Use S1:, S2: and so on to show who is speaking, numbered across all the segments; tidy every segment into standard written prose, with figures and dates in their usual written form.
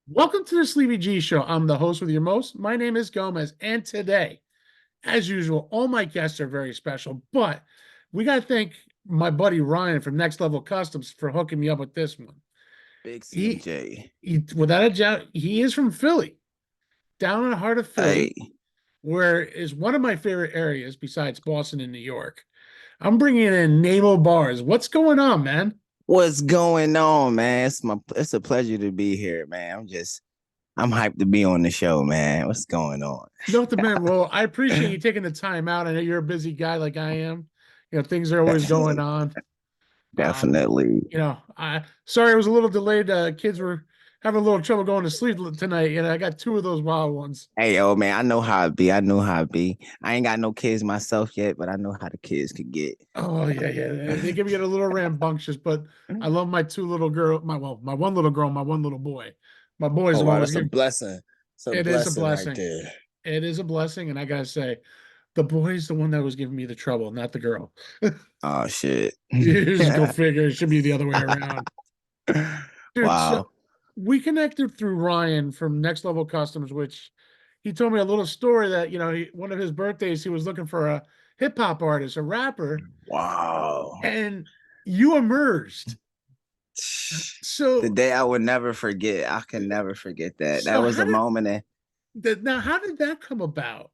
S1: Welcome to the Sleepy G Show. I'm the host with your most. My name is Gomez, and today, as usual, all my guests are very special. But we got to thank my buddy Ryan from Next Level Customs for hooking me up with this one.
S2: Big
S1: He,
S2: CMJ.
S1: without a doubt, he is from Philly, down in the heart of
S2: Hey,
S1: Philly, where is one of my favorite areas besides Boston and New York. I'm bringing in Namo Bars. What's going on, man?
S2: what's going on, man? It's a pleasure to be here, man. I'm hyped to be on the show, man. What's going on?
S1: No, the man. Well, I appreciate you taking the time out. I know you're a busy guy like I am. Things are always going on. Um,
S2: Definitely.
S1: I sorry it was a little delayed. Kids were having a little trouble going to sleep tonight, and I got two of those wild ones.
S2: Hey, yo, man, I know how it be. I know how it be. I ain't got no kids myself yet, but I know how the kids could get.
S1: Oh yeah, yeah. They can get a little rambunctious, but I love my two little girl. My one little girl, my one little boy. My boy's
S2: Oh
S1: the
S2: wow,
S1: one was
S2: that's a
S1: giving.
S2: blessing. It's a
S1: It is a
S2: blessing right
S1: blessing.
S2: there.
S1: It is a blessing, and I gotta say, the boy's the one that was giving me the trouble, not the girl.
S2: Oh shit.
S1: You just go figure. It should be the other way around. Dude, so
S2: Wow.
S1: we connected through Ryan from Next Level Customs, which he told me a little story that, one of his birthdays, he was looking for a hip hop artist, a rapper,
S2: Wow.
S1: and you emerged.
S2: The
S1: So,
S2: day I would never forget. I can never forget that. That
S1: so
S2: was
S1: how
S2: a
S1: did
S2: moment that
S1: now, how did that come about?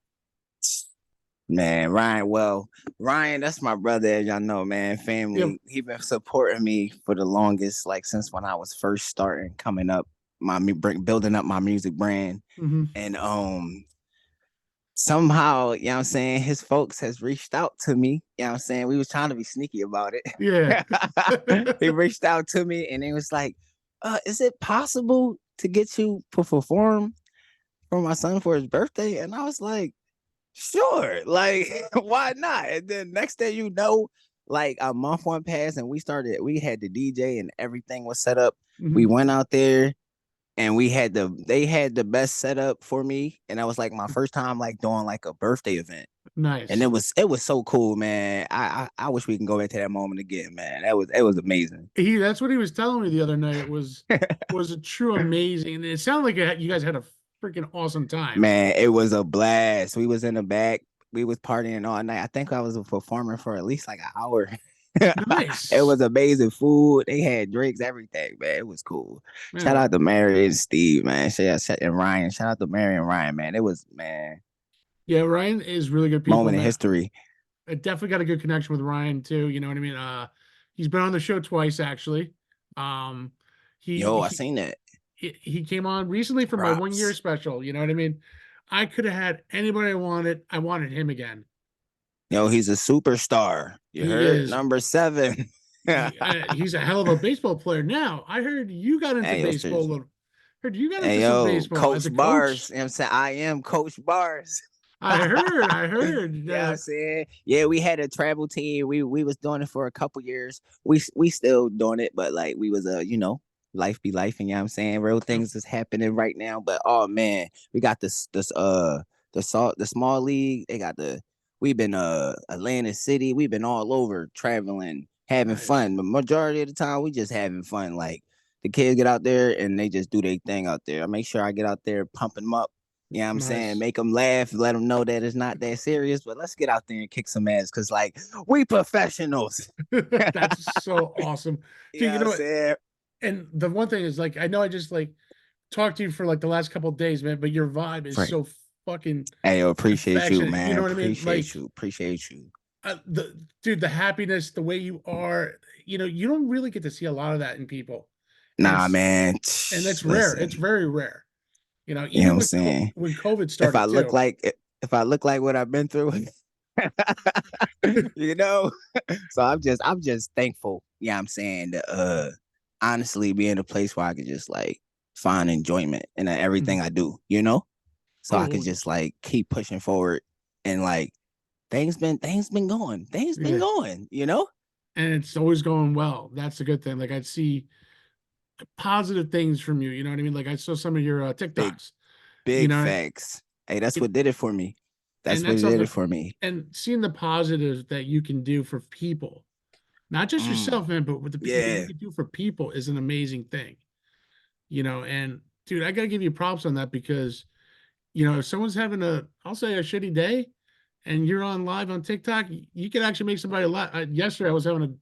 S2: Man, Ryan, well, Ryan, that's my brother, as y'all know, man.
S1: Yeah.
S2: Family. He been supporting me for the longest, like since when I was first starting coming up, building up my music brand.
S1: Mhm.
S2: And somehow, you know what I'm saying, his folks has reached out to me. You know what I'm saying? We was trying to be sneaky about
S1: Yeah.
S2: it. He reached out to me and it was like, is it possible to get you to perform for my son for his birthday? And I was like, sure, like why not? And then next thing you know, like a month went past and we had the DJ and everything was set up. We
S1: Mhm.
S2: went out there and they had the best setup for me. And that was like my first time like doing like a birthday event. And
S1: Nice.
S2: it was so cool, man. I wish we can go back to that moment again, man. It was amazing.
S1: That's what he was telling me the other night. Was a true amazing. And it sounded like you guys had a freaking awesome time.
S2: Man, it was a blast. We was in the back. We was partying all night. I think I was performing for at least like an hour. It
S1: Nice.
S2: was amazing food. They had drinks, everything, man. It was cool. Shout
S1: Man,
S2: out to Mary and Steve, man. And Ryan. Shout out to Mary and Ryan, man. It was, man,
S1: yeah, Ryan is really good people,
S2: moment in
S1: man.
S2: history.
S1: I definitely got a good connection with Ryan too. You know what I mean? He's been on the show twice actually. Um,
S2: Yo, I
S1: he
S2: seen that.
S1: he came on recently for my 1 year
S2: Props.
S1: special. You know what I mean? I could have had anybody I wanted. I wanted him again.
S2: Yo, he's a superstar. You
S1: He
S2: heard?
S1: is.
S2: Number 7.
S1: He's a hell of a baseball player. Now I heard you got into
S2: Hey, yo,
S1: baseball a
S2: seriously.
S1: little. Heard you got into
S2: Hey,
S1: some
S2: yo,
S1: baseball as
S2: Coach
S1: a
S2: Bars.
S1: coach.
S2: You know what I'm saying? I am Coach Bars.
S1: I heard. I heard.
S2: Yeah, I'm saying, yeah, we had a travel team. We was doing it for a couple years. We still doing it, but like we was life be life, and you know what I'm saying, real
S1: Yep.
S2: things is happening right now. But oh man, we got the small league. They got we've been Atlantic City. We've been all over traveling, having
S1: Nice.
S2: fun. The majority of the time, we just having fun. Like the kids get out there and they just do their thing out there. I make sure I get out there pumping them up, you know what I'm saying?
S1: Nice.
S2: Make them laugh, let them know that it's not that serious, but let's get out there and kick some ass because, like, we professionals.
S1: That's so awesome.
S2: You
S1: Dude,
S2: know
S1: you
S2: what I'm
S1: know what?
S2: saying?
S1: And the one thing is like I know I just like talked to you for like the last couple of days, man, but your vibe is
S2: Right.
S1: so fucking
S2: Hey, yo, appreciate you,
S1: affectionate. You
S2: man.
S1: know what I mean?
S2: Appreciate
S1: Like
S2: you. Appreciate you.
S1: the dude, the happiness, the way you are, you don't really get to see a lot of that in people. And
S2: Nah, man.
S1: and that's rare. It's
S2: Listen,
S1: very rare.
S2: you know
S1: Even
S2: what I'm saying?
S1: when COVID
S2: If I
S1: started
S2: look
S1: too.
S2: like if I look like what I've been through, you know. So I'm just thankful. Yeah, I'm saying that honestly be in a place where I could just like find enjoyment in everything
S1: Mhm.
S2: I do, you know? So I could
S1: Oh
S2: just like keep pushing forward and like things been
S1: yeah.
S2: going, you know?
S1: And it's always going well. That's a good thing. Like I'd see positive things from you. You know what I mean? Like I saw some of your
S2: Big
S1: TikToks. You
S2: big
S1: know,
S2: facts. Hey, that's
S1: it,
S2: what did it for me.
S1: and
S2: That's what
S1: that's
S2: did it
S1: something.
S2: for me.
S1: And seeing the positives that you can do for people, not just yourself,
S2: Mm,
S1: man, but with the you
S2: yeah.
S1: can do for people is an amazing thing. And dude, I gotta give you props on that because if someone's having I'll say a shitty day, and you're on live on TikTok, you can actually make somebody laugh. Yesterday, I was having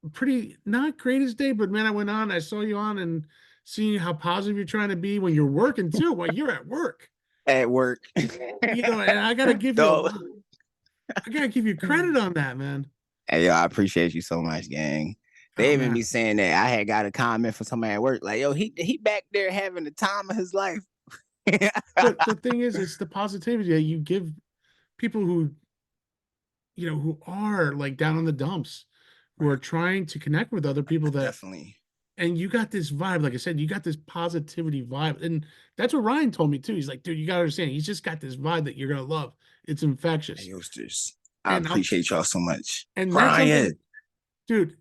S1: a pretty not greatest day, but man, I went on, I saw you on, and seeing how positive you're trying to be when you're working too, while you're at work.
S2: At work.
S1: And I gotta give you credit on that, man.
S2: Hey, yo, I appreciate you so much, gang. They
S1: Oh
S2: even
S1: man.
S2: be saying that I had got a comment from somebody at work, like, yo, he back there having the time of his life.
S1: But the thing is, it's the positivity that you give people who are like down in the dumps, who are trying to connect with other people that
S2: Definitely.
S1: and you got this vibe, like I said, you got this positivity vibe. And that's what Ryan told me too. He's like, dude, you gotta understand, he's just got this vibe that you're gonna love. It's infectious.
S2: Hey, I appreciate y'all so much.
S1: And that's
S2: Ryan.
S1: something, dude,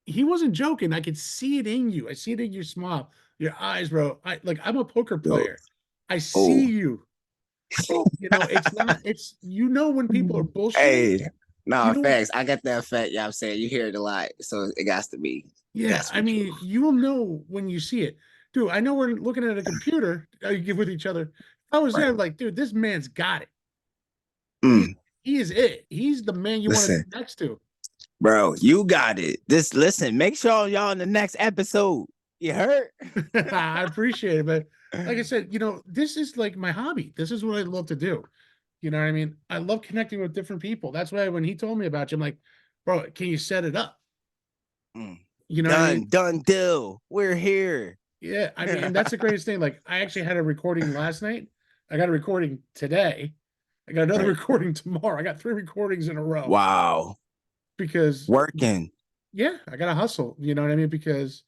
S1: he wasn't joking. I could see it in you. I see it in your smile, your eyes, bro. I'm a poker player. I see you. It's when people are bullshitting.
S2: Hey, no, facts. I got that fact. Yeah, I'm saying you hear it a lot, so it got to be.
S1: Yeah, I mean, you will know when you see it, dude. I know we're looking at a computer with each other. I was there, like, dude, this man's got it. He is it. He's the man you want to be next to.
S2: Bro, you got it. Listen, make sure y'all in the next episode. You heard?
S1: I appreciate it, but like I said, this is like my hobby. This is what I love to do. You know what I mean? I love connecting with different people. That's why when he told me about you, I'm like, bro, can you set it up?
S2: Done deal. We're here.
S1: Yeah, I mean, and that's the greatest thing. Like, I actually had a recording last night. I got a recording today. I got another recording tomorrow. I got 3 recordings in a row.
S2: Wow.
S1: Because
S2: working.
S1: Yeah, I gotta hustle. You know what I mean? Because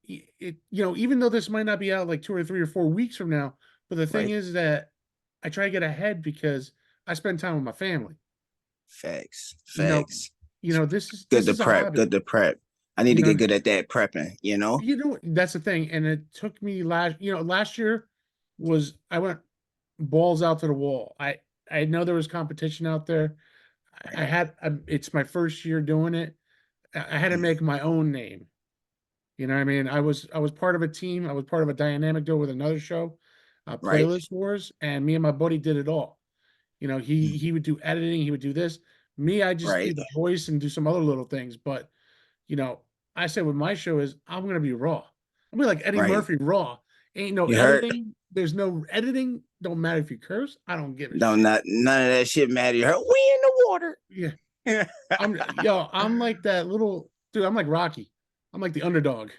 S1: even though this might not be out like 2 or 3 or 4 weeks from now, but the thing is that I try to get ahead because I spend time with my family.
S2: Facts.
S1: This is
S2: good to prep. Good to prep. I need to get good at that prepping.
S1: That's the thing. And it took me last year I went balls out to the wall. I know there was competition out there. It's my first year doing it. I had to make my own name. You know what I mean? I was part of a team. I was part of a dynamic duo with another show, Playlist Wars, and me and my buddy did it all. He would do editing. He would do this. Me, I just do the voice and do some other little things. But, I said with my show is I'm going to be raw. I'm going to be like Eddie Murphy, raw. Ain't no editing. There's no editing. Don't matter if you curse. I don't give a shit.
S2: None of that shit matter. You heard? We in the water.
S1: Yeah. I'm like that little dude. I'm like Rocky. I'm like the underdog.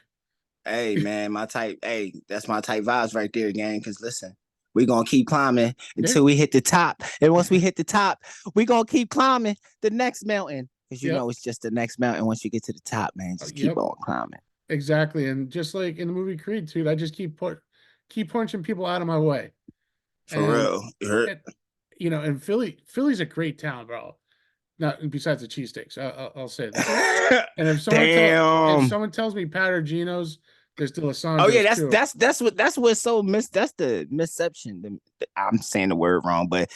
S2: Hey, man, my type. Hey, that's my type vibes right there, gang. Because listen, we're going to keep climbing until we hit the top. And once we hit the top, we're going to keep climbing the next mountain. Because it's just the next mountain. Once you get to the top, man, just keep on climbing.
S1: Exactly. And just like in the movie Creed, dude, I just keep punching people out of my way.
S2: For real.
S1: And Philly's a great town, bro. Not besides the cheesesteaks, I'll say that. And if someone tells me Powder Geno's, there's still a song.
S2: Oh yeah, that's what's so that's the misception. I'm saying the word wrong, but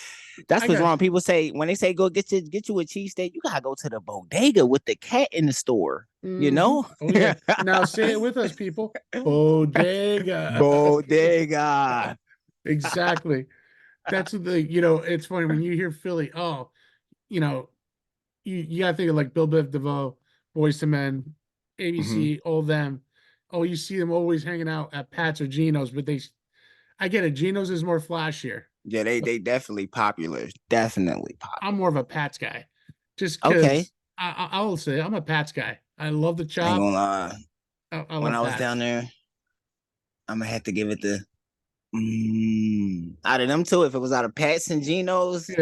S2: that's what's wrong. People say when they say go get you a cheesesteak, you gotta go to the bodega with the cat in the store.
S1: Oh yeah. Now say it with us, people. Bodega.
S2: Bodega.
S1: Exactly. That's the it's funny when you hear Philly. Oh, you gotta think of like Bill Biv DeVoe, Boyz II Men, ABC, all them. Oh, you see them always hanging out at Pat's or Geno's, but I get it. Geno's is more flashier.
S2: Yeah, they definitely popular. Definitely popular.
S1: I'm more of a Pat's guy. Just because I'll say I'm a Pat's guy. I love the chop.
S2: I ain't gonna lie. When I was down there, I'm gonna have to give it the out of them two. If it was out of Pat's and Geno's, I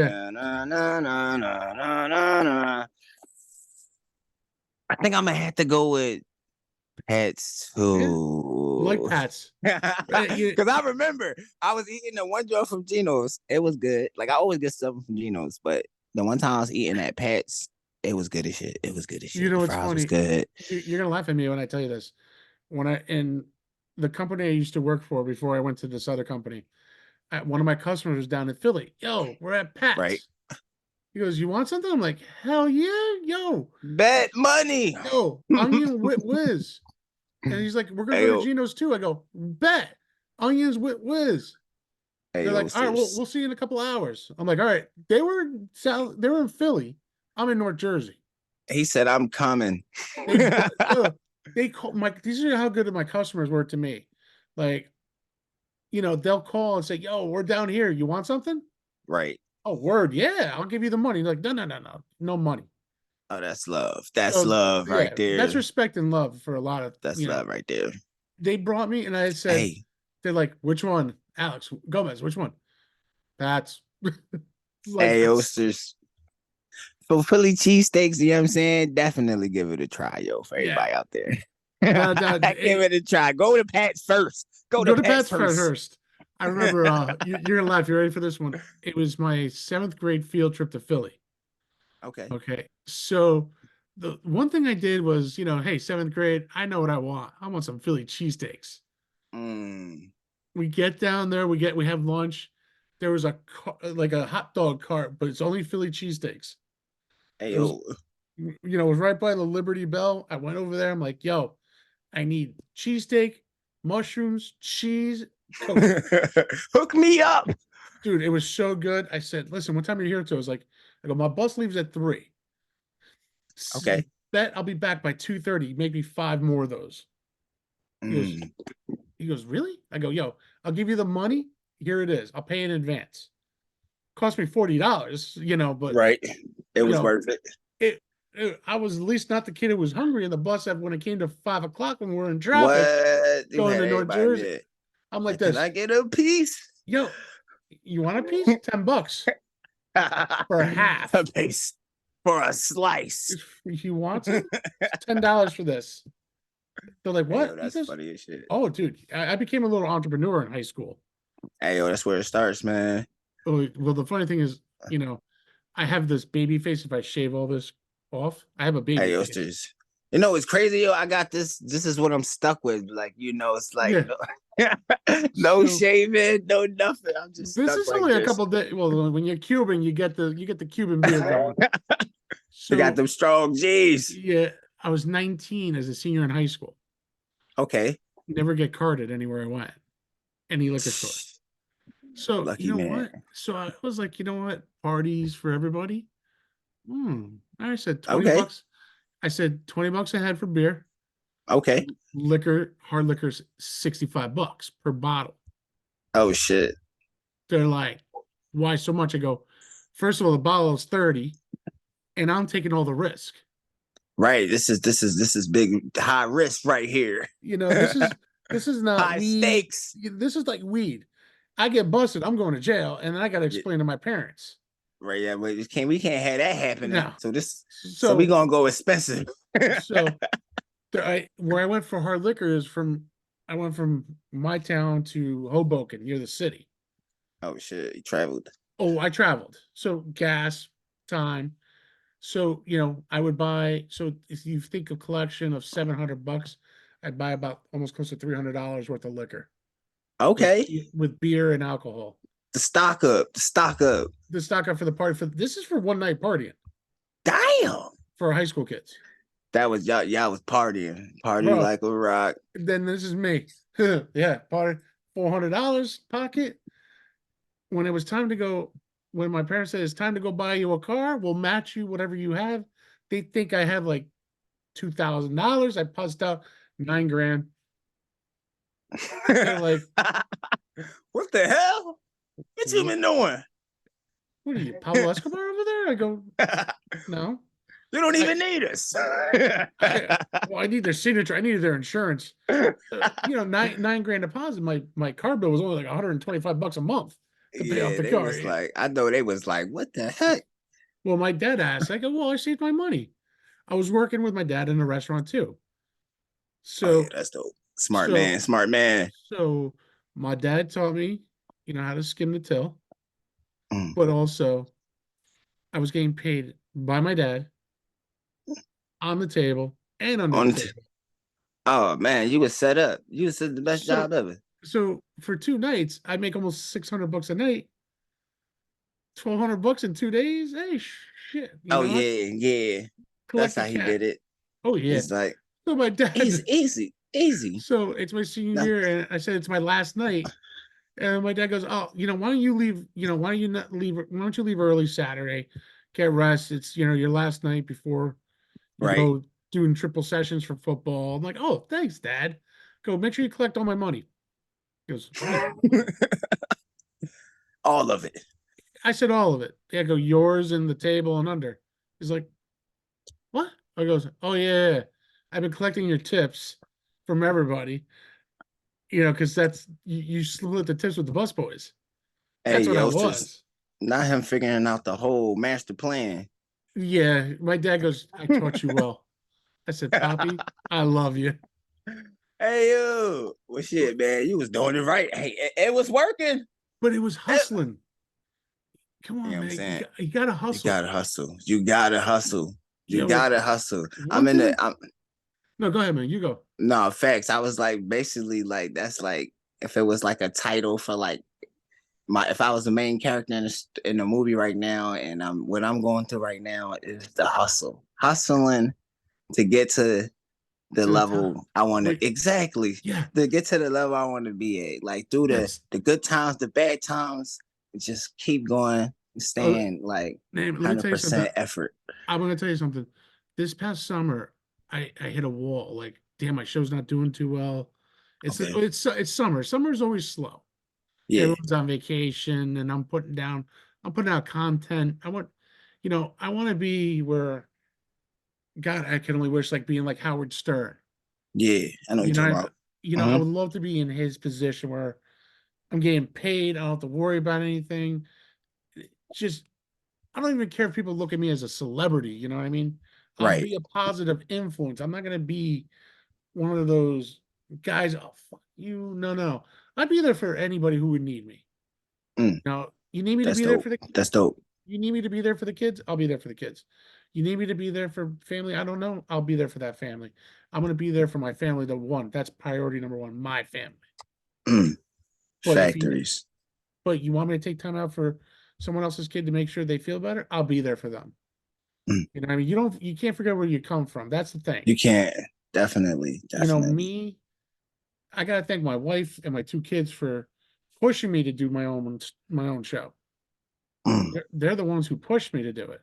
S2: think I'm gonna have to go with Pat's too.
S1: Like Pat's.
S2: Because I remember I was eating the one joint from Geno's. It was good. Like I always get something from Geno's, but the one time I was eating at Pat's, it was good as shit. It was good as shit.
S1: You know what's
S2: funny?
S1: Was good. You're gonna laugh at me when I tell you this. In the company I used to work for before I went to this other company, one of my customers was down in Philly. Yo, we're at Pat's.
S2: Right.
S1: He goes, "You want something?" I'm like, "Hell yeah, yo,
S2: bet money."
S1: Yo, onion with whiz. And he's like, we're gonna
S2: Hey
S1: go to
S2: yo,
S1: Geno's too. I go, bet. Onions with whiz.
S2: hey
S1: They're
S2: yo,
S1: like, all right,
S2: sis.
S1: we'll see you in a couple hours. I'm like, all right. They were in Philly. I'm in North Jersey.
S2: He said, I'm coming.
S1: They they call these are how good my customers were to me. Like, they'll call and say, yo, we're down here. You want something?
S2: Right.
S1: Oh, word, yeah, I'll give you the money. Like, no, no money.
S2: Oh, that's love. That's
S1: So
S2: love right
S1: yeah, that's
S2: there.
S1: respect and love for a lot of
S2: That's love right there.
S1: They brought me and I said,
S2: Hey,
S1: they're like, which one? Alex Gomez, which one? That's like
S2: hey,
S1: that's
S2: oysters. For Philly cheesesteaks, you know what I'm saying? Definitely give it a try, yo, for
S1: yeah.
S2: everybody out there. Give
S1: Hey,
S2: it a try. Go to Pat's first. Go to
S1: go to
S2: Pat's
S1: Pat's
S2: first.
S1: first. I remember you're gonna laugh. You ready for this one? It was my seventh grade field trip to Philly.
S2: Okay.
S1: Okay. So the one thing I did was, hey, seventh grade, I know what I want. I want some Philly cheesesteaks.
S2: Mm.
S1: We get down there, we have lunch. There was like a hot dog cart, but it's only Philly cheesesteaks.
S2: Hey,
S1: It was,
S2: yo.
S1: it was right by the Liberty Bell. I went over there. I'm like, yo, I need cheesesteak, mushrooms, cheese, Coke.
S2: Hook me up.
S1: Dude, it was so good. I said, listen, what time are you here to? I was like, I go, my bus leaves at 3.
S2: Okay.
S1: Bet I'll be back by 2:30. Make me 5 more of those. He goes,
S2: Mm.
S1: he goes, really? I go, yo, I'll give you the money. Here it is. I'll pay in advance. Cost me $40, but
S2: Right. It
S1: you
S2: was
S1: know,
S2: worth it.
S1: I was at least not the kid who was hungry in the bus when it came to 5 o'clock when we were in traffic
S2: What? You
S1: going
S2: had
S1: to North
S2: everybody
S1: Jersey.
S2: there.
S1: I'm like
S2: Can
S1: this,
S2: I get a piece?
S1: yo, you want a piece? $10 for a
S2: A
S1: half.
S2: piece for a slice.
S1: If you want some, it's $10 for this. They're like,
S2: Hey, yo,
S1: what? He
S2: that's
S1: goes,
S2: funny as shit.
S1: oh, dude, I became a little entrepreneur in high school.
S2: Hey, yo, that's where it starts, man.
S1: Well, the funny thing is, I have this baby face. If I shave all this off, I have a baby
S2: Hey,
S1: face.
S2: oysters. You know, it's crazy, yo. I got this. This is what I'm stuck with. Like, it's like
S1: Yeah.
S2: no
S1: So
S2: shaving, no nothing. I'm just
S1: this
S2: stuck
S1: is
S2: like
S1: only a
S2: this.
S1: couple days. Well, when you're Cuban, you get the Cuban beard going.
S2: They got
S1: So
S2: them strong G's.
S1: yeah, I was 19 as a senior in high school.
S2: Okay.
S1: Never get carded anywhere I went, any liquor store. So you
S2: Lucky
S1: know
S2: man.
S1: what? So I was like, you know what? Parties for everybody. I said 20
S2: Okay.
S1: bucks. I said $20 a head for beer.
S2: Okay.
S1: Liquor, hard liquor's $65 per bottle.
S2: Oh shit.
S1: They're like, why so much? I go, first of all, the bottle is 30, and I'm taking all the risk.
S2: Right. This is big high risk right here.
S1: This is not
S2: High
S1: weed.
S2: stakes.
S1: This is like weed. I get busted, I'm going to jail, and then I got to
S2: Yeah,
S1: explain to my parents.
S2: right. Yeah, but we can't have that happening.
S1: No.
S2: So we
S1: So
S2: gonna go expensive.
S1: so where I went for hard liquor is I went from my town to Hoboken, near the city.
S2: Oh shit, he traveled.
S1: Oh, I traveled. So gas, time. So, I would buy, so if you think a collection of $700, I'd buy about almost close to $300 worth of liquor with
S2: Okay.
S1: with beer and alcohol.
S2: The stock up. The stock up.
S1: The stock up for the party this is for one night partying
S2: Damn.
S1: for high school kids.
S2: That was y'all was partying. Party
S1: Bro,
S2: like a rock.
S1: then this is me. Yeah, party $400 pocket. When it was time to go, when my parents said it's time to go buy you a car, we'll match you whatever you have. They think I have like $2,000. I pussed out 9 grand. They're like,
S2: What the hell? What you been doing?
S1: what are you, Pablo Escobar over there? I go, no.
S2: You don't even need us.
S1: Well, I need their signature. I needed their insurance. 9 grand deposit. My car bill was only like $125 a month to pay off
S2: Yeah,
S1: the
S2: they
S1: car.
S2: was like, I know they was like, what the heck?
S1: Well, my dad asked. I go, well, I saved my money. I was working with my dad in a restaurant too.
S2: Oh yeah,
S1: So,
S2: that's dope. Smart
S1: so,
S2: man, smart man.
S1: so my dad taught me, how to skim the till,
S2: Mm.
S1: but also I was getting paid by my dad on the table and under the
S2: On
S1: table.
S2: Oh man, you was set up. You was the best
S1: So,
S2: job ever.
S1: so for 2 nights, I make almost $600 a night. $1,200 in 2 days. Hey, shit.
S2: Oh
S1: I
S2: yeah, yeah. That's how
S1: collected
S2: he
S1: cat.
S2: did it.
S1: Oh yeah.
S2: He's like,
S1: So my dad,
S2: easy. Easy.
S1: So it's my senior
S2: No.
S1: year, and I said it's my last night. And my dad goes, "Oh, why don't you leave? Why don't you not leave? Why don't you leave early Saturday? Get rest. It's your last night before you
S2: Right.
S1: go doing triple sessions for football." I'm like, "Oh, thanks, Dad. Go make sure you collect all my money." He goes, "What?"
S2: All of it.
S1: I said, "All of it." Yeah, I go yours and the table and under. He's like, "What?" I goes, "Oh yeah. I've been collecting your tips from everybody. Because that's you split the tips with the bus boys.
S2: Hey,
S1: That's what I
S2: yo, it's just
S1: was."
S2: not him figuring out the whole master plan.
S1: Yeah, my dad goes, "I taught you well." I said, "Poppy, I love you."
S2: Hey, yo, well, shit, man, you was doing it right. Hey, it was working.
S1: But it was
S2: It-
S1: hustling. Come
S2: you know
S1: on,
S2: what I'm
S1: man. You
S2: saying?
S1: got, you got to
S2: You
S1: hustle.
S2: gotta hustle. You gotta hustle. You
S1: Yeah, well,
S2: gotta hustle.
S1: one
S2: I'm in
S1: thing.
S2: the. I'm
S1: No, go ahead, man. You go.
S2: no facts. I was like basically like that's like if it was like a title for like my if I was the main character in the movie right now, and what I'm going through right now is the hustling to get to the
S1: To the top.
S2: level I want
S1: But
S2: to exactly
S1: yeah,
S2: to get to the level I want to be at. Like through
S1: that's
S2: the good times, the bad times, just keep going,
S1: uh,
S2: staying like
S1: name. Let me tell you something.
S2: 100% effort.
S1: I'm gonna tell you something. This past summer, I hit a wall. Like, damn, my show's not doing too well.
S2: Okay.
S1: It's summer. Summer's always slow.
S2: Yeah.
S1: Everyone's on vacation, and I'm putting out content. I want to be where God, I can only wish like being like Howard Stern.
S2: Yeah. I know
S1: You
S2: what
S1: know,
S2: you're
S1: I,
S2: talking about.
S1: I
S2: Hmm.
S1: would love to be in his position where I'm getting paid. I don't have to worry about anything. Just, I don't even care if people look at me as a celebrity. You know what I mean? I'll
S2: Right.
S1: be a positive influence. I'm not going to be one of those guys. Oh, fuck you. No, no. I'd be there for anybody who would need me.
S2: Mm,
S1: Now, you need me to
S2: that's
S1: be there
S2: dope.
S1: for the
S2: That's dope.
S1: You need me to be there for the kids? I'll be there for the kids. You need me to be there for family? I don't know. I'll be there for that family. I'm going to be there for my family, the one. That's priority number one, my family.
S2: Mm,
S1: But if you
S2: factories.
S1: but you want me to take time out for someone else's kid to make sure they feel better, I'll be there for them.
S2: Mm,
S1: You know what I mean? You can't forget where you come from. That's the thing.
S2: you can't. Definitely. Definitely.
S1: Me, I got to thank my wife and my two kids for pushing me to do my own show.
S2: Mm,
S1: They're the ones who pushed me to do it.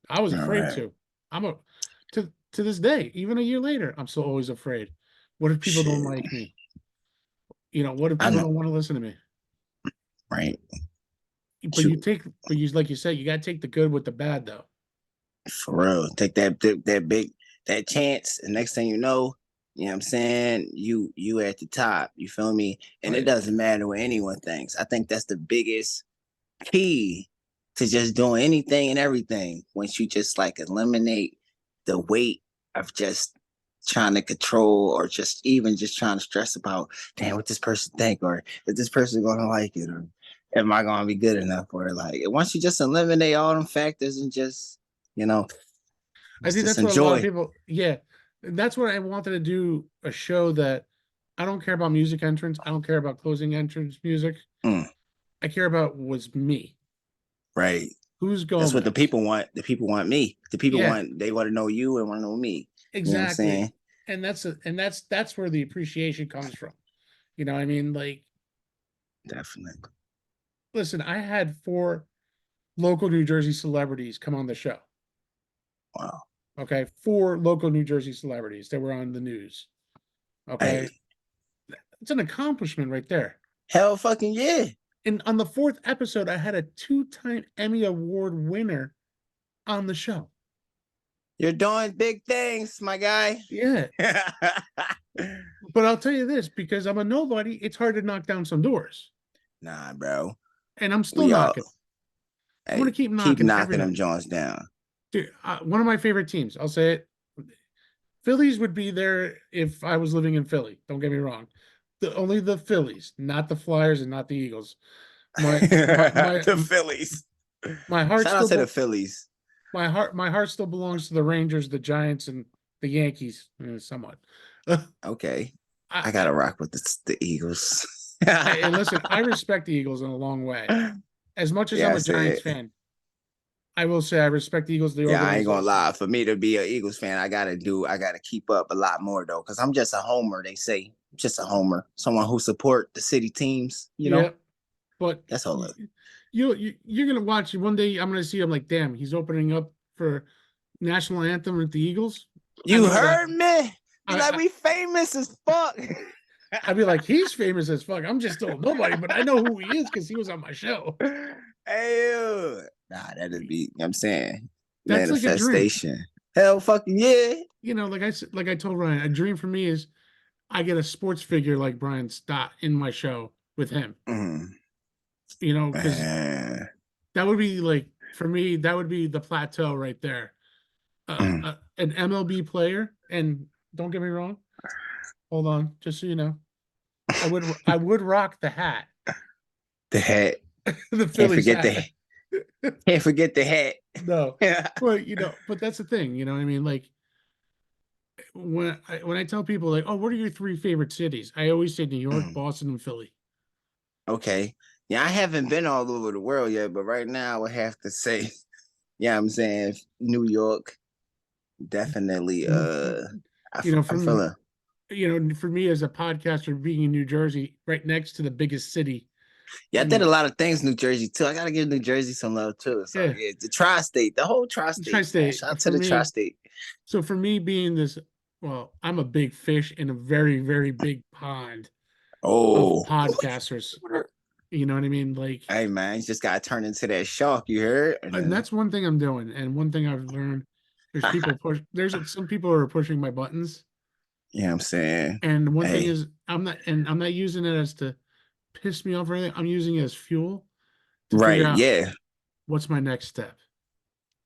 S1: I was
S2: all
S1: afraid
S2: right.
S1: to. I'm a to this day, even a year later, I'm still always afraid. What if people don't
S2: Shit.
S1: like me? What if
S2: I
S1: people
S2: know.
S1: don't want to listen to me?
S2: Right.
S1: But
S2: Shoot.
S1: like you said, you gotta take the good with the bad though.
S2: For real. Take that big that chance. And next thing you know what I'm saying? You at the top. You feel me? And it
S1: Right.
S2: doesn't matter what anyone thinks. I think that's the biggest key to just doing anything and everything. Once you just like eliminate the weight of just trying to control or just even just trying to stress about, damn, what this person think, or is this person gonna like it, or am I gonna be good enough? Or like once you just eliminate all them factors and just, you know,
S1: I think
S2: just
S1: that's what a lot of
S2: enjoy.
S1: people, yeah. That's what I wanted to do, a show that I don't care about music entrance. I don't care about closing entrance music.
S2: Mm,
S1: I care about was me.
S2: right.
S1: Who's
S2: That's what the
S1: Gomez?
S2: people want. The people want me. The people
S1: Yeah,
S2: they want to know you and want to know me. You know what I'm
S1: exactly.
S2: saying?
S1: And that's where the appreciation comes from. I mean, like,
S2: Definitely.
S1: listen, I had four local New Jersey celebrities come on the show.
S2: Wow.
S1: Okay. Four local New Jersey celebrities that were on the news. Okay.
S2: Hey,
S1: It's an accomplishment right there.
S2: hell fucking yeah.
S1: And on the fourth episode, I had a two-time Emmy Award winner on the show.
S2: You're doing big things, my guy.
S1: Yeah. But I'll tell you this, because I'm a nobody, it's hard to knock down some doors.
S2: Nah, bro.
S1: And I'm still
S2: We all
S1: knocking. I'm going
S2: hey,
S1: to keep
S2: keep
S1: knocking every
S2: knocking them
S1: night.
S2: joints down.
S1: Dude, one of my favorite teams, I'll say it. Phillies would be there if I was living in Philly. Don't get me wrong. Only the Phillies, not the Flyers and not the Eagles. My my my
S2: The Phillies.
S1: my heart
S2: Shout out
S1: still
S2: to the Phillies.
S1: my heart still belongs to the Rangers, the Giants, and the Yankees, somewhat.
S2: Okay.
S1: I,
S2: I
S1: I
S2: gotta rock with the Eagles.
S1: and listen, I respect the Eagles in a long way. As much as
S2: Yeah,
S1: I'm
S2: I
S1: a Giants
S2: said
S1: fan, I will say I respect the Eagles, the
S2: Yeah, I ain't gonna
S1: organization.
S2: lie. For me to be an Eagles fan, I gotta keep up a lot more though, because I'm just a homer. They say just a homer, someone who support the city teams.
S1: Yeah, but
S2: That's all.
S1: you're gonna watch one day. I'm gonna see. I'm like, damn, he's opening up for national anthem with the Eagles. I
S2: You
S1: know that.
S2: heard me? Be like,
S1: I
S2: we famous as fuck.
S1: I'd be like, he's famous as fuck. I'm just still nobody, but I know who he is because he was on my show.
S2: Hey, nah, that'd be. I'm saying
S1: That's like a dream.
S2: manifestation. Hell, fucking yeah.
S1: Like I told Ryan, a dream for me is I get a sports figure like Brian Stott in my show with him.
S2: Mm,
S1: Because
S2: man.
S1: that would be like for me, that would be the plateau right there.
S2: Mm.
S1: An MLB player, and don't get me wrong. Hold on, just so you know, I would rock the hat,
S2: The hat.
S1: the
S2: Can't
S1: Phillies
S2: forget
S1: hat.
S2: the. Can't forget the hat.
S1: No, but that's the thing. You know what I mean? Like when I tell people like, oh, what are your three favorite cities? I always say New York,
S2: Mm.
S1: Boston, and Philly.
S2: Okay. Yeah, I haven't been all over the world yet, but right now I would have to say, yeah, I'm saying New York, definitely. I'm
S1: From
S2: feeling.
S1: for me as a podcaster being in New Jersey, right next to the biggest city,
S2: Yeah, I did a lot of things New Jersey too. I gotta give New Jersey some love too. So
S1: yeah,
S2: yeah, the tri-state, the whole
S1: the
S2: tri-state, man.
S1: tri-state
S2: Shout out to
S1: for
S2: the
S1: me.
S2: tri-state.
S1: So for me being this, well, I'm a big fish in a very, very big pond of
S2: Oh,
S1: podcasters. You know what I mean? Like,
S2: hey man, you just gotta turn into that shark. You heard?
S1: and that's one thing I'm doing. And one thing I've learned, there's some people who are pushing my buttons.
S2: You know what I'm saying?
S1: And one thing
S2: Hey,
S1: is I'm not using it as to piss me off or anything. I'm using it as fuel to figure
S2: right,
S1: out
S2: yeah.
S1: what's my next step.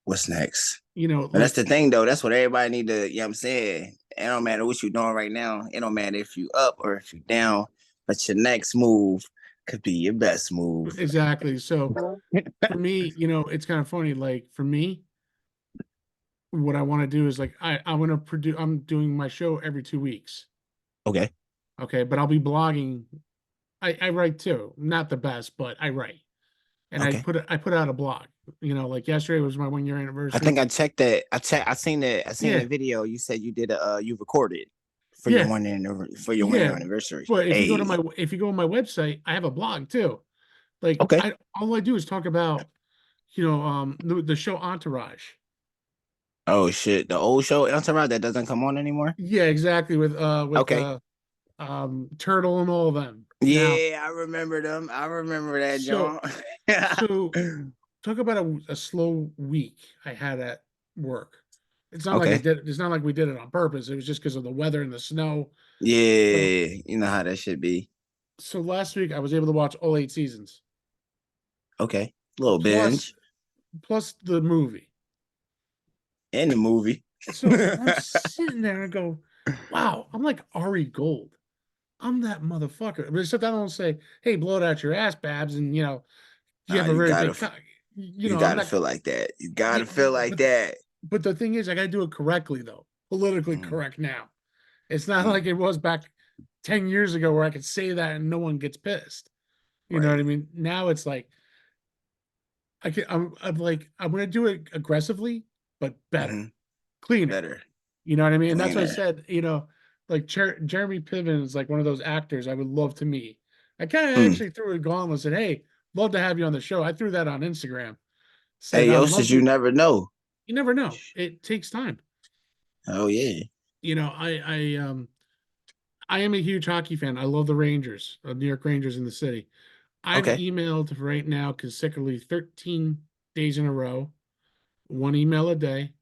S2: What's next? And that's
S1: Like,
S2: the thing though. That's what everybody need to, you know what I'm saying? It don't matter what you're doing right now. It don't matter if you up or if you down, but your next move could be your best move.
S1: exactly. So for me, it's kind of funny. Like for me, what I want to do is like I want to produce. I'm doing my show every 2 weeks.
S2: Okay.
S1: Okay, but I'll be blogging. I write too. Not the best, but I write, and
S2: Okay.
S1: I put out a blog. Like yesterday was my 1 year
S2: I
S1: anniversary.
S2: think I checked that. I seen that. I seen the
S1: Yeah,
S2: video. You said you did you recorded for your
S1: yeah,
S2: 1 year
S1: yeah.
S2: anniversary.
S1: But
S2: Hey.
S1: if you go on my website, I have a blog too. Like
S2: Okay.
S1: I all I do is talk about the show Entourage.
S2: Oh shit. The old show Entourage that doesn't come on anymore.
S1: Yeah, exactly. With
S2: Okay.
S1: Turtle and all of them. Now,
S2: Yeah, I remember them. I remember that,
S1: so
S2: John.
S1: so talk about a slow week I had at work. It's not like
S2: Okay.
S1: it's not like we did it on purpose. It was just because of the weather and the snow. So
S2: Yeah, you know how that should be.
S1: so last week I was able to watch all 8 seasons.
S2: Okay. Little
S1: Plus
S2: binge
S1: plus the movie.
S2: in the movie.
S1: So I'm sitting there and I go, wow, I'm like Ari Gold. I'm that motherfucker. But except I don't say, hey, blow it out your ass, Babs, and you
S2: Nah,
S1: have a very big cock.
S2: you
S1: I'm
S2: gotta
S1: not.
S2: feel like that. You gotta
S1: Yeah,
S2: feel like
S1: but
S2: that.
S1: but the thing is, I got to do it correctly though, politically
S2: Mm,
S1: correct now. It's not
S2: mm,
S1: like it was back 10 years ago where I could say that and no one gets pissed. You know what
S2: right.
S1: I mean? Now it's like I'm like I'm gonna do it aggressively, but better,
S2: Hmm.
S1: cleaner.
S2: Better,
S1: You know what I mean? And that's what I
S2: cleaner.
S1: said. Like Jeremy Piven is like one of those actors I would love to meet. I kind of
S2: Mm.
S1: actually threw a gauntlet and said, "Hey, love to have you on the show." I threw that on Instagram. Said,
S2: Hey,
S1: "I'd
S2: yo,
S1: love
S2: since you
S1: to."
S2: never know.
S1: You never know. It takes time.
S2: Oh yeah.
S1: I am a huge hockey fan. I love the Rangers, New York Rangers in the city. I've
S2: Okay.
S1: emailed right now consecutively 13 days in a row, one email a day.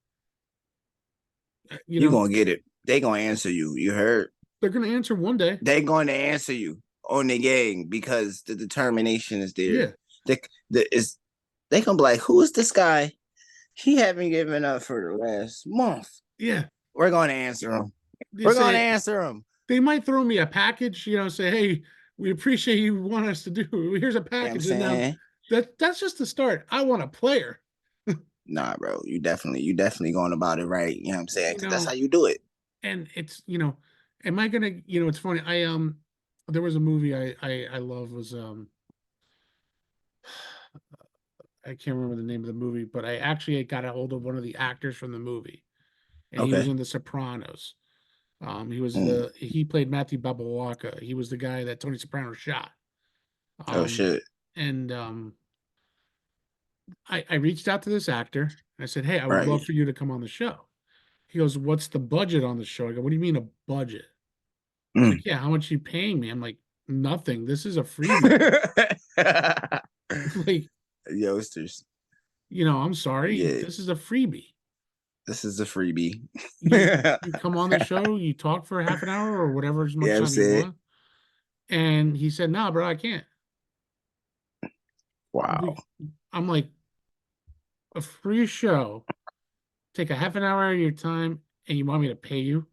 S1: Uh, You
S2: You
S1: know,
S2: gonna get it. They gonna answer you. You heard?
S1: they're going to answer one day.
S2: They going to answer you on the game because the determination is there.
S1: Yeah,
S2: The, is they gonna be like, who is this guy? He haven't given up for the last month.
S1: yeah.
S2: We're gonna answer him.
S1: They
S2: We're gonna
S1: say
S2: answer him.
S1: they might throw me a package, say, hey, we appreciate you want us to do. Here's a
S2: You know what I'm
S1: package, and now
S2: saying?
S1: that's just the start. I want a player.
S2: Nah, bro. You definitely going about it right. You know what I'm saying?
S1: You
S2: Because that's how
S1: know,
S2: you do it.
S1: and it's am I gonna? It's funny. There was a movie I love was I can't remember the name of the movie, but I actually got a hold of one of the actors from the movie, and he was
S2: Okay.
S1: in The Sopranos.
S2: Mm.
S1: He played Matthew Babawaka. He was the guy that Tony Soprano shot.
S2: Oh
S1: Um,
S2: shit.
S1: and I reached out to this actor. I said, "Hey, I would
S2: Right.
S1: love for you to come on the show." He goes, "What's the budget on the show?" I go, "What do you mean a budget?" He's
S2: Mm.
S1: like, "Yeah, how much are you paying me?" I'm like, "Nothing. This is a freebie." Like,
S2: Yoasters.
S1: I'm sorry.
S2: Yeah,
S1: This is a freebie.
S2: this is a freebie.
S1: You
S2: Yeah,
S1: you come on the show, you talk for half an hour or whatever as much
S2: I'm
S1: time you
S2: saying.
S1: want. And he said, "Nah, bro, I can't."
S2: Wow.
S1: We, I'm like, a free show, take a half an hour of your time, and you want me to pay you?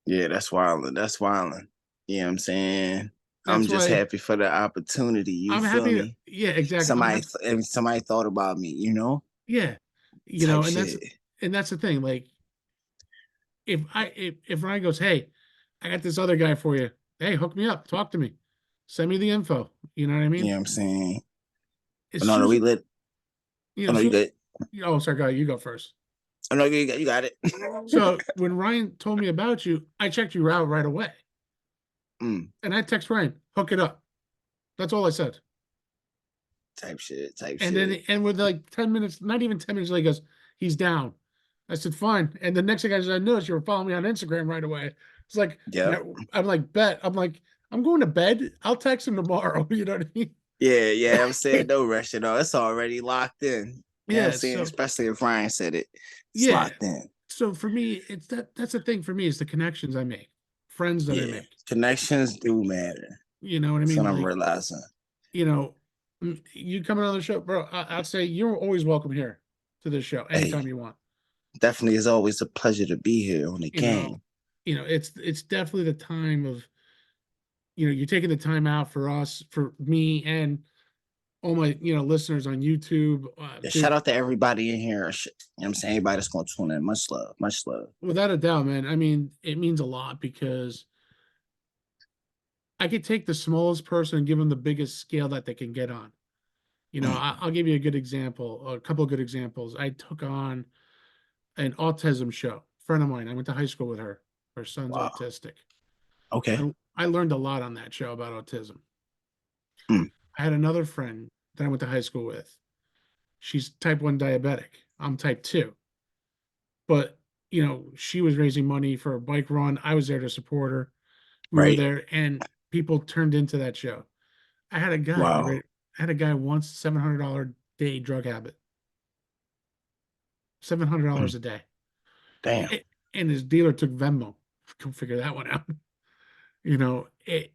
S2: Yeah, that's wilding. That's wilding. You know what I'm saying? I'm
S1: That's
S2: just
S1: why
S2: happy for the opportunity. You
S1: I'm
S2: feel
S1: happy to,
S2: me?
S1: yeah, exactly.
S2: Somebody if somebody thought about me,
S1: Yeah,
S2: type
S1: and
S2: shit.
S1: that's the thing. Like, if Ryan goes, "Hey, I got this other guy for you. Hey, hook me up, talk to me, send me the info." You know what I
S2: You
S1: mean?
S2: know what I'm saying?
S1: As
S2: Oh, no,
S1: soon
S2: no,
S1: as
S2: we lit. Oh
S1: as
S2: no,
S1: soon
S2: you
S1: as,
S2: good.
S1: oh, sorry, go, you go first.
S2: Oh no, you got it.
S1: So when Ryan told me about you, I checked you out right away.
S2: Mm,
S1: And I text Ryan, hook it up. That's all I said.
S2: type shit, type
S1: And then,
S2: shit.
S1: and with like 10 minutes, not even 10 minutes later, he goes, he's down. I said, fine. And the next thing I said, I noticed you were following me on Instagram right away. It's like,
S2: Yep.
S1: I'm like, bet. I'm like, I'm going to bed. I'll text him tomorrow. You know what I mean?
S2: Yeah, yeah. I'm saying no rush at all. It's already locked in. You know what I'm
S1: Yeah.
S2: saying?
S1: So,
S2: Especially if Ryan said it. It's
S1: yeah.
S2: locked in.
S1: So for me, that's the thing for me is the connections I make, friends that I
S2: Yeah.
S1: make.
S2: Connections do matter.
S1: You know what I
S2: That's
S1: mean?
S2: what I'm
S1: Like,
S2: realizing.
S1: you know, you coming on the show, bro. I'd say you're always welcome here to this show
S2: Hey,
S1: anytime you want.
S2: definitely is always a pleasure to be here on the
S1: You know,
S2: game.
S1: it's definitely the time of you're taking the time out for us, for me, and all my listeners on YouTube.
S2: Yeah, shout
S1: Dude,
S2: out to everybody in here. You know what I'm saying? Everybody that's going to tune in. Much love. Much love.
S1: without a doubt, man. I mean, it means a lot because I could take the smallest person and give them the biggest scale that they can get on.
S2: Mm,
S1: I'll give you a good example, a couple of good examples. I took on an autism show. Friend of mine, I went to high school with her. Her son's
S2: wow.
S1: autistic.
S2: Okay.
S1: I learned a lot on that show about autism.
S2: Mm,
S1: I had another friend that I went to high school with. She's type 1 diabetic. I'm type 2. But, she was raising money for a bike run. I was there to support her. We were
S2: right.
S1: there and people turned into that show. I had a guy, you
S2: Wow.
S1: ready? I had a guy once $700 day drug habit. $700
S2: Mm,
S1: a day.
S2: damn.
S1: And his dealer took Venmo. Go figure that one out.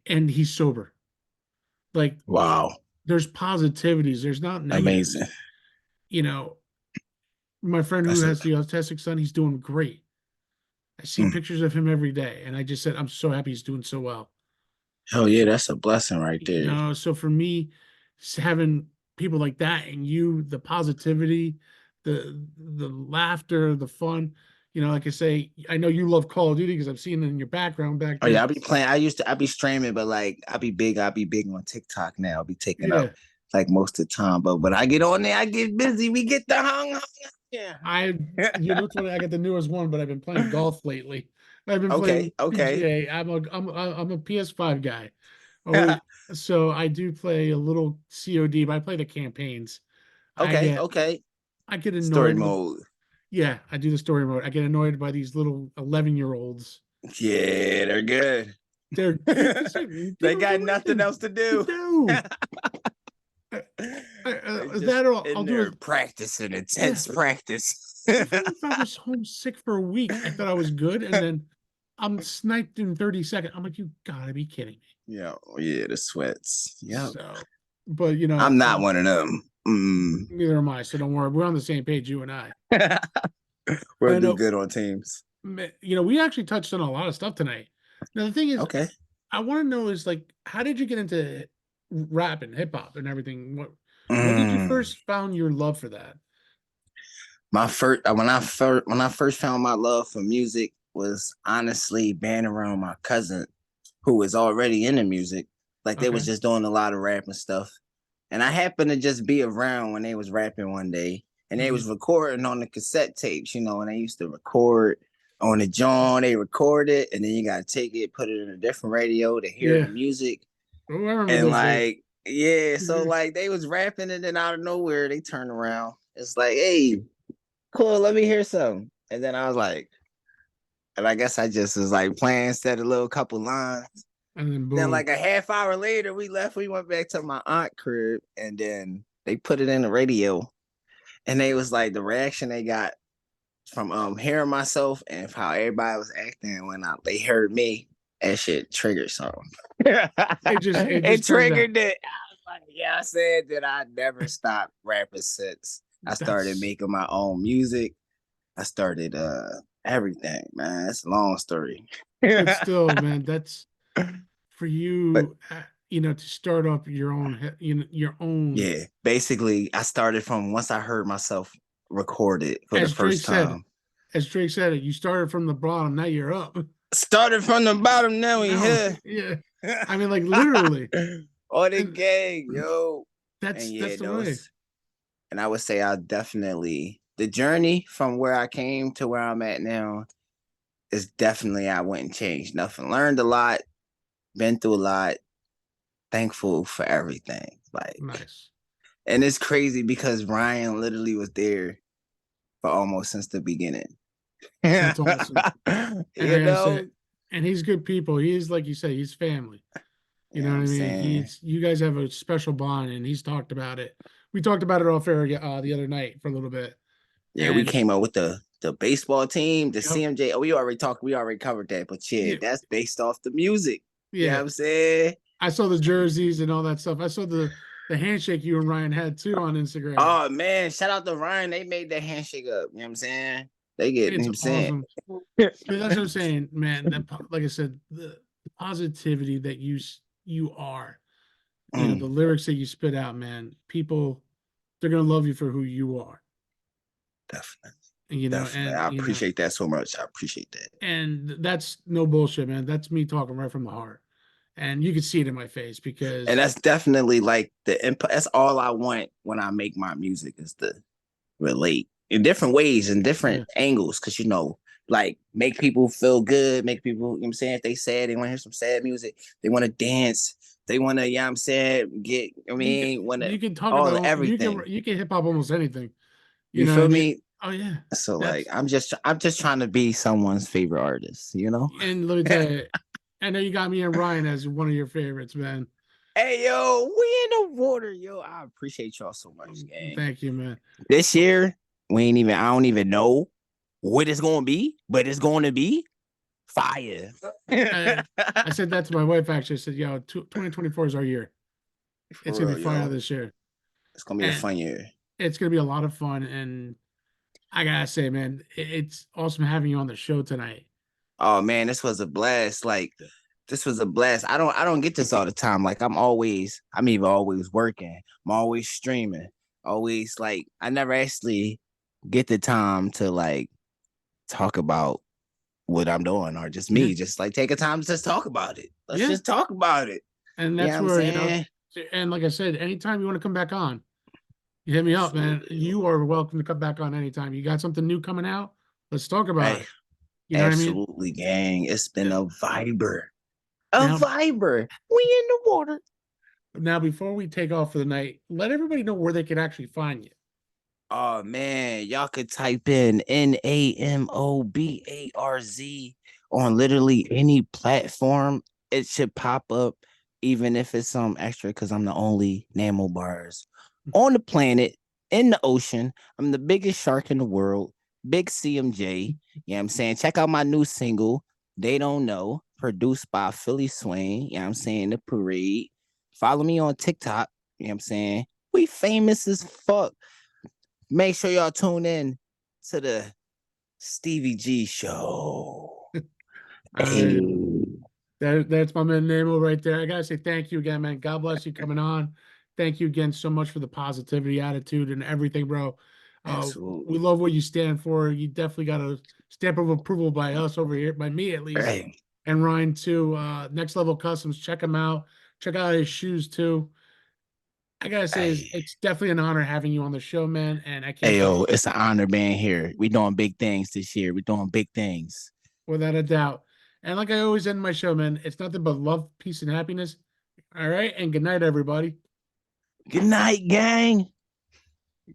S1: And he's sober. Like,
S2: Wow.
S1: there's positivities, there's not negatives.
S2: Amazing.
S1: You know, my friend who
S2: That's a
S1: has the autistic son, he's doing great. I see
S2: mm,
S1: pictures of him every day, and I just said, I'm so happy he's doing so well.
S2: hell yeah, that's a blessing right there.
S1: So for me, having people like that and you, the positivity, the laughter, the fun, like I say, I know you love Call of Duty because I've seen it in your background back
S2: Oh yeah,
S1: there.
S2: I'll be playing. I'll be streaming, but like I'll be big on TikTok now. I'll be taking up
S1: Yeah,
S2: like most of the time. But when I get on there, I get busy. We get the hung. Yeah.
S1: I it's funny. I got the newest one, but I've been playing golf lately. I've been playing
S2: Okay, okay.
S1: PGA. I'm a PS5 guy. Always, so I do play a little COD, but I play the campaigns. I
S2: Okay,
S1: get
S2: okay.
S1: I get
S2: Story
S1: annoyed with
S2: mode.
S1: Yeah, I do the story mode. I get annoyed by these little 11-year-olds.
S2: Yeah, they're good.
S1: They're because they
S2: They
S1: don't
S2: got
S1: do
S2: nothing
S1: anything
S2: else to
S1: to
S2: do.
S1: do. I,
S2: They're just
S1: that or
S2: in
S1: I'll do
S2: there
S1: it.
S2: practicing,
S1: Yeah,
S2: intense practice.
S1: even if I was homesick for a week, I thought I was good, and then I'm sniped in 30 seconds. I'm like, you gotta be kidding me.
S2: Yeah, oh, yeah, the sweats. Yep.
S1: So, but
S2: I'm not one of them. Mm.
S1: neither am I. So don't worry. We're on the same page, you and I.
S2: We'll
S1: I
S2: do
S1: know.
S2: good on teams.
S1: We actually touched on a lot of stuff tonight. Now the thing is,
S2: Okay.
S1: I want to know is like, how did you get into rap and hip hop and everything? When did you
S2: Mm.
S1: first found your love for that?
S2: My first when I first found my love for music was honestly being around my cousin who was already into music. Like they was
S1: Okay.
S2: just doing a lot of rap and stuff. And I happened to just be around when they was rapping one day, and they was recording on the cassette tapes, you know, and they used to record on the John, they record it, and then you gotta take it, put it in a different radio to hear the music.
S1: Oh, I remember
S2: And
S1: those days.
S2: like, yeah, so like they was rapping, and then out of nowhere they turned around. It's like, hey, cool, let me hear something. And then I was like, and I guess I just was like playing, said a little couple lines.
S1: And then boom.
S2: Then like a half hour later, we left. We went back to my aunt crib, and then they put it in the radio, and they was like the reaction they got from hearing myself and how everybody was acting when they heard me. That shit triggered something. It triggered it. I was like, yeah, I said that I never stopped rapping since I started making my own music. I started everything, man. It's a long story.
S1: But still, man, that's for you, you know, to start up your own, you know, your own.
S2: Yeah, basically, I started from once I heard myself recorded for the first time.
S1: As Drake said it, you started from the bottom, now you're up.
S2: Started from the bottom, now we here.
S1: Yeah, I mean, like literally.
S2: Oh, the gang, yo.
S1: That's the way.
S2: And I would say the journey from where I came to where I'm at now is definitely, I wouldn't change nothing. Learned a lot, been through a lot, thankful for everything. Like,
S1: nice.
S2: And it's crazy because Ryan literally was there for almost since the beginning.
S1: That's awesome.
S2: You know,
S1: and he's good people. He is, like you say, he's family. You know what I mean? You guys have a special bond, and he's talked about it. We talked about it off air the other night for a little bit.
S2: Yeah, we came up with the baseball team, the CMJ. Oh, we already covered that, but that's based off the music. Yeah, you know what I'm saying?
S1: I saw the jerseys and all that stuff. I saw the handshake you and Ryan had too on Instagram.
S2: Oh man, shout out to Ryan. They made that handshake up. You know what I'm saying? They get him saying.
S1: That's what I'm saying, man. That, like I said, the positivity that you are, you know, the lyrics that you spit out, man. People, they're gonna love you for who you are.
S2: Definitely.
S1: You know,
S2: definitely. I appreciate that so much. I appreciate that.
S1: And that's no bullshit, man. That's me talking right from the heart. And you can see it in my face because.
S2: And that's definitely like the input. That's all I want when I make my music is to relate in different ways and different angles. Cause you know, like make people feel good, make people, you know what I'm saying? If they sad, they want to hear some sad music, they want to dance, they want to, you know what I'm saying, you can talk about everything.
S1: You can hip hop almost anything.
S2: You feel me?
S1: Oh yeah.
S2: So like I'm just trying to be someone's favorite artist, you know?
S1: And let me tell you, I know you got me and Ryan as one of your favorites, man.
S2: Hey yo, we in the water, yo. I appreciate y'all so much, gang.
S1: Thank you, man.
S2: This year, I don't even know what it's gonna be, but it's gonna be fire.
S1: I said that to my wife actually. I said, yo, 2024 is our year. It's gonna be fire this year.
S2: It's gonna be a fun year.
S1: It's gonna be a lot of fun, and I gotta say, man, it's awesome having you on the show tonight.
S2: Oh man, this was a blast. Like, this was a blast. I don't get this all the time. Like, I'm even always working. I'm always streaming. Always like, I never actually get the time to like talk about what I'm doing or just me. Just like take a time to just talk about it. Let's just talk about it.
S1: And that's where, you know, and like I said, anytime you want to come back on, you hit me up, man. You are welcome to come back on anytime. You got something new coming out? Let's talk about it. You know
S2: absolutely, what I mean? Gang. It's been a viber. Viber. We in the water.
S1: Now, before we take off for the night, let everybody know where they can actually find you.
S2: Oh man, y'all could type in NAMOBARZ on literally any platform. It should pop up, even if it's some extra, because I'm the only Namo Bars on the planet, in the ocean. I'm the biggest shark in the world. Big CMJ. You know what I'm saying? Check out my new single, They Don't Know, produced by Philly Swain. You know what I'm saying? The Parade. Follow me on TikTok. You know what I'm saying? We famous as fuck. Make sure y'all tune in to the Stevie G show.
S1: Hey. That's my man Namo right there. I gotta say thank you again, man. God bless you coming on. Thank you again so much for the positivity, attitude, and everything, bro. We love what you stand for. You definitely got a stamp of approval by us over here, by me at least, and Ryan too. Next Level Customs, check him out. Check out his shoes too. I gotta say,
S2: Hey,
S1: it's definitely an honor having you on the show, man. And I can't
S2: hey,
S1: thank
S2: yo,
S1: you
S2: it's an honor being here. We doing big things this year. We doing big things.
S1: without a doubt. And like I always end my show, man, it's nothing but love, peace, and happiness. All right, and good night, everybody.
S2: Good night, gang.